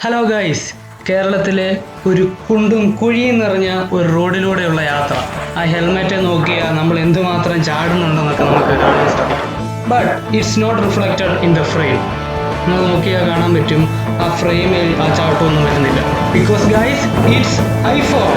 Hello guys, കേരളത്തിലെ ഒരു കുണ്ടും കുഴിയും നിറഞ്ഞ ഒരു റോഡിലൂടെയുള്ള യാത്ര. ആ ഹെൽമെറ്റ് നോക്കിയാൽ നമ്മൾ എന്തുമാത്രം ചാടുന്നുണ്ടെന്നൊക്കെ നമുക്ക് കാണാൻ സാധിക്കും. But it's not reflected in the frame. നമ്മൾ നോക്കിയാൽ കാണാൻ പറ്റും ആ ഫ്രെയിമിൽ ആ ചാട്ടമൊന്നും വരുന്നില്ല. Because guys, it's iPhone.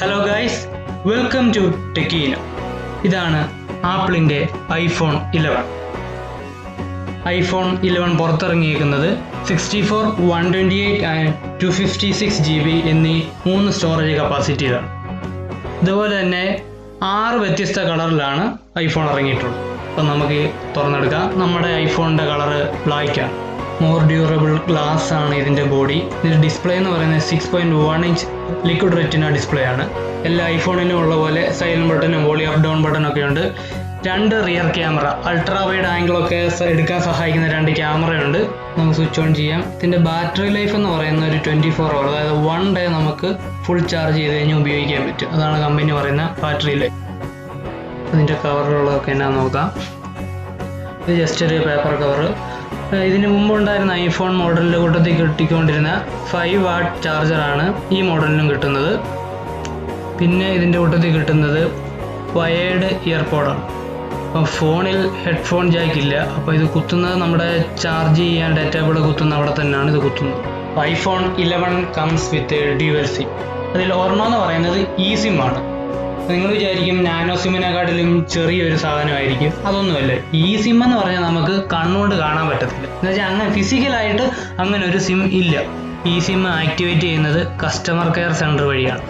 Hello guys, welcome to ടെക്കീന. ഇതാണ് ആപ്പിളിൻ്റെ ഐഫോൺ 11. ഐഫോൺ 11 പുറത്തിറങ്ങിയിരിക്കുന്നത് 64, 128 ആൻഡ് 256 GB എന്നീ 3 സ്റ്റോറേജ് കപ്പാസിറ്റിയിലാണ്. ഇതുപോലെ തന്നെ 6 വ്യത്യസ്ത കളറിലാണ് ഐഫോൺ ഇറങ്ങിയിട്ടുള്ളത്. അപ്പം നമുക്ക് തുറന്നെടുക്കാം. നമ്മുടെ ഐഫോണിൻ്റെ കളറ് ബ്ലാക്കാണ്. മോർ ഡ്യൂറബിൾ ഗ്ലാസ് ആണ് ഇതിൻ്റെ ബോഡി. ഇതിൻ്റെ ഡിസ്പ്ലേ എന്ന് പറയുന്നത് 6.1 ഇഞ്ച് ലിക്വിഡ് റെറ്റിന ഡിസ്പ്ലേ ആണ്. എല്ലാ ഐഫോണിലും ഉള്ള പോലെ സൈലൻറ്റ് ബട്ടണും വോളിയം അപ്പ് ഡൗൺ ബട്ടണൊക്കെ ഉണ്ട്. 2 റിയർ ക്യാമറ, അൾട്രാ വൈഡ് ആംഗിളൊക്കെ എടുക്കാൻ സഹായിക്കുന്ന 2 ക്യാമറയുണ്ട്. നമുക്ക് സ്വിച്ച് ഓൺ ചെയ്യാം. ഇതിൻ്റെ ബാറ്ററി ലൈഫ് എന്ന് പറയുന്ന ഒരു 24 hour, അതായത് 1 day നമുക്ക് ഫുൾ ചാർജ് ചെയ്ത് കഴിഞ്ഞ് ഉപയോഗിക്കാൻ പറ്റും. അതാണ് കമ്പനി പറയുന്ന ബാറ്ററി ലൈഫ്. ഇതിൻ്റെ കവറിലുള്ളതൊക്കെ എന്നാ നോക്കാം. ഇത് ജസ്റ്റ് ഒരു പേപ്പർ കവർ. ഇതിന് മുമ്പുണ്ടായിരുന്ന ഐഫോൺ മോഡലിൻ്റെ കൂട്ടത്തിൽ കിട്ടിക്കൊണ്ടിരുന്ന 5 watt ചാർജറാണ് ഈ മോഡലിനും കിട്ടുന്നത്. പിന്നെ ഇതിൻ്റെ കൂട്ടത്തിൽ കിട്ടുന്നത് വയേർഡ് ഇയർപോഡാണ്. അപ്പം ഫോണിൽ ഹെഡ്ഫോൺ ജാക്ക് ഇല്ല. അപ്പോൾ ഇത് കുത്തുന്നത് നമ്മുടെ ചാർജ് ചെയ്യാൻ ഡേറ്റാബിൾ കുത്തുന്ന അവിടെ തന്നെയാണ് ഇത് കുത്തുന്നത്. IPhone 11 comes with dual SIM. അതിൽ ഒരെണ്ണം എന്ന് പറയുന്നത് ഇ സിം ആണ്. നിങ്ങൾ വിചാരിക്കും നാനോ സിമ്മിനെക്കാട്ടിലും ചെറിയൊരു സാധനമായിരിക്കും. അതൊന്നുമല്ല. ഈ സിം എന്ന് പറഞ്ഞാൽ നമുക്ക് കണ്ണുകൊണ്ട് കാണാൻ പറ്റത്തില്ല. എന്നുവെച്ചാൽ അങ്ങനെ ഫിസിക്കലായിട്ട് അങ്ങനെ ഒരു സിം ഇല്ല. ഈ സിം ആക്ടിവേറ്റ് ചെയ്യുന്നത് കസ്റ്റമർ കെയർ സെൻറ്റർ വഴിയാണ്.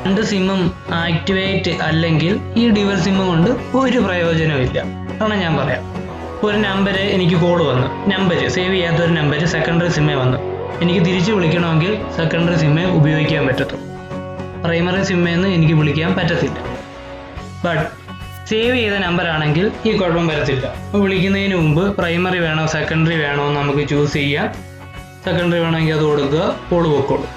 2 സിമ്മും ആക്ടിവേറ്റ് അല്ലെങ്കിൽ ഈ ഡ്യുവൽ സിമ്മും കൊണ്ട് ഒരു പ്രയോജനമില്ല. കാരണം ഞാൻ പറയാം. ഒരു നമ്പർ എനിക്ക് കോൾ വന്നു, നമ്പർ സേവ് ചെയ്യാത്തൊരു നമ്പർ സെക്കൻഡറി സിമ്മേ വന്നു. എനിക്ക് തിരിച്ച് വിളിക്കണമെങ്കിൽ സെക്കൻഡറി സിമ്മേ ഉപയോഗിക്കാൻ പറ്റത്തുള്ളൂ. പ്രൈമറി സിമ്മേന്ന് എനിക്ക് വിളിക്കാൻ പറ്റത്തില്ല. ബട്ട് സേവ് ചെയ്ത നമ്പർ ആണെങ്കിൽ ഈ കുഴപ്പം വരത്തില്ല. വിളിക്കുന്നതിന് മുമ്പ് പ്രൈമറി വേണോ സെക്കൻഡറി വേണോ എന്ന് നമുക്ക് ചൂസ് ചെയ്യാം. സെക്കൻഡറി വേണമെങ്കിൽ അത് കൊടുക്കുക, കോൾ പൊക്കോളൂ.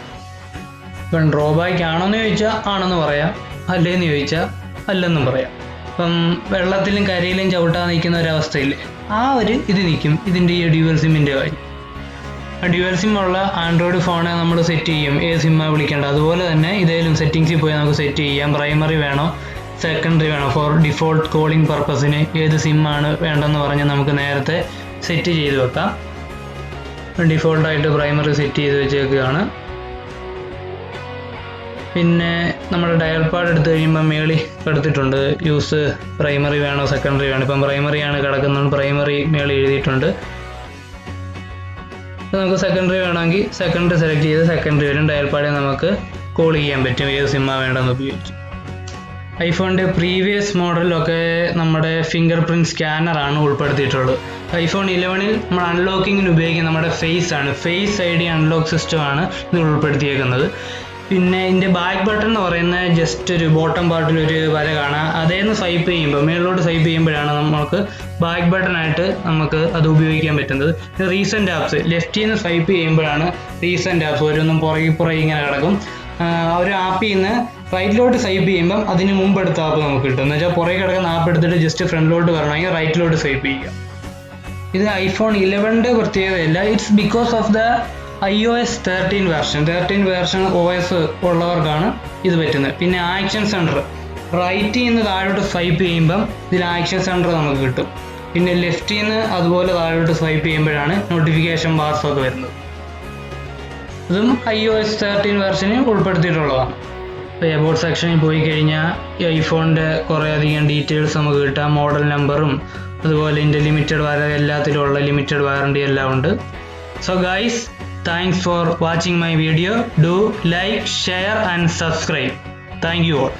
ഇപ്പം ഡ്രോബാക്ക് ആണോന്ന് ചോദിച്ചാൽ ആണെന്ന് പറയാം, അല്ലേന്ന് ചോദിച്ചാൽ അല്ലെന്നും പറയാം. ഇപ്പം വെള്ളത്തിലും കരയിലും ചവിട്ടാൻ നിൽക്കുന്ന ഒരവസ്ഥയില്ലേ, ആ ഒരു ഇത് നിൽക്കും ഇതിൻ്റെ ഈ ഡ്യുവൽ സിമ്മിൻ്റെ കാര്യം. ഡ്യുവൽ സിം ഉള്ള ആൻഡ്രോയിഡ് ഫോണെ നമ്മൾ സെറ്റ് ചെയ്യും ഏത് സിമ്മാണ് വിളിക്കേണ്ടത്. അതുപോലെ തന്നെ ഇതേലും സെറ്റിങ്സിൽ പോയി നമുക്ക് സെറ്റ് ചെയ്യാം. പ്രൈമറി വേണോ സെക്കൻഡറി വേണോ, ഫോർ ഡിഫോൾട്ട് കോളിംഗ് പർപ്പസിന് ഏത് സിമ്മാണ് വേണ്ടെന്ന് പറഞ്ഞ് നമുക്ക് നേരത്തെ സെറ്റ് ചെയ്ത് വെക്കാം. ഡിഫോൾട്ടായിട്ട് പ്രൈമറി സെറ്റ് ചെയ്ത് വെച്ചേക്കുകയാണ്. പിന്നെ നമ്മുടെ ഡയൽ പാഡ് എടുത്തു കഴിയുമ്പോൾ മേളിൽ കിടത്തിട്ടുണ്ട് യൂസ് പ്രൈമറി വേണോ സെക്കൻഡറി വേണോ. ഇപ്പം പ്രൈമറിയാണ് കിടക്കുന്നത്, പ്രൈമറി മേളിൽ എഴുതിയിട്ടുണ്ട്. നമുക്ക് സെക്കൻഡറി വേണമെങ്കിൽ സെക്കൻഡറി സെലക്ട് ചെയ്ത് സെക്കൻഡറി വരും. ഡയൽ പാഡിൽ നമുക്ക് കോൾ ചെയ്യാൻ പറ്റും ഏത് സിമ്മാണ് വേണ്ടതെന്ന് ഉപയോഗിച്ച്. ഐഫോണിൻ്റെ പ്രീവിയസ് മോഡലിലൊക്കെ നമ്മുടെ ഫിംഗർ പ്രിൻറ്റ് സ്കാനറാണ് ഉൾപ്പെടുത്തിയിട്ടുള്ളത്. ഐഫോൺ 11 നമ്മൾ അൺലോക്കിങ്ങിന് ഉപയോഗിക്കുന്ന നമ്മുടെ ഫേസ് ആണ്, ഫേസ് ഐ ഡി അൺലോക്ക് സിസ്റ്റമാണ് ഇത് ഉൾപ്പെടുത്തിയേക്കുന്നത്. പിന്നെ ഇതിൻ്റെ ബാക്ക് ബട്ടൺ എന്ന് പറയുന്നത് ജസ്റ്റ് ഒരു ബോട്ടം പാർട്ടിൽ ഒരു വര കാണാം. അതേന്ന് സ്വൈപ്പ് ചെയ്യുമ്പോൾ മേളിലോട്ട് സ്വൈപ്പ് ചെയ്യുമ്പോഴാണ് നമുക്ക് ബാക്ക് ബട്ടണായിട്ട് നമുക്ക് അത് ഉപയോഗിക്കാൻ പറ്റുന്നത്. റീസെൻ്റ് ആപ്സ് ലെഫ്റ്റിൽ നിന്ന് സ്വൈപ്പ് ചെയ്യുമ്പോഴാണ് റീസെൻ്റ് ആപ്സ് ഓരോന്നും പുറകെ ഇങ്ങനെ കിടക്കും. ഒരു ആപ്പിൽ നിന്ന് റൈറ്റിലോട്ട് സ്വൈപ്പ് ചെയ്യുമ്പം അതിന് മുമ്പ് എടുത്ത ആപ്പ് നമുക്ക് കിട്ടും. എന്ന് വെച്ചാൽ പുറകെ കിടക്കുന്ന ആപ്പ് എടുത്തിട്ട് ജസ്റ്റ് ഫ്രണ്ടിലോട്ട് വരണമെങ്കിൽ റൈറ്റിലോട്ട് സ്വൈപ്പ് ചെയ്യുക. ഇത് ഐഫോൺ 11 പ്രത്യേകതയല്ല. It's because of the iOS 13 version OS ഉള്ളവർക്കാണ് ഇത് പറ്റുന്നത്. പിന്നെ ആക്ഷൻ സെൻറ്റർ റൈറ്റിൽ നിന്ന് താഴോട്ട് സ്വൈപ്പ് ചെയ്യുമ്പം ഇതിൽ ആക്ഷൻ സെൻറ്റർ നമുക്ക് കിട്ടും. പിന്നെ ലെഫ്റ്റിൽ നിന്ന് അതുപോലെ താഴോട്ട് സ്വൈപ്പ് ചെയ്യുമ്പോഴാണ് നോട്ടിഫിക്കേഷൻ ബാർസൊക്കെ വരുന്നത്. ഇതും iOS 13 വേർഷന് ഉൾപ്പെടുത്തിയിട്ടുള്ളതാണ്. ഇപ്പോൾ എബൌട്ട് സെക്ഷനിൽ പോയി കഴിഞ്ഞാൽ ഈ ഐഫോണിൻ്റെ കുറേയധികം ഡീറ്റെയിൽസ് നമുക്ക് കിട്ടാം. മോഡൽ നമ്പറും അതുപോലെ ഇതിൻ്റെ ലിമിറ്റഡ് എല്ലാത്തിലുള്ള ലിമിറ്റഡ് വാറണ്ടി എല്ലാം ഉണ്ട്. So guys, thanks for watching my video. Do like, share and subscribe. Thank you all.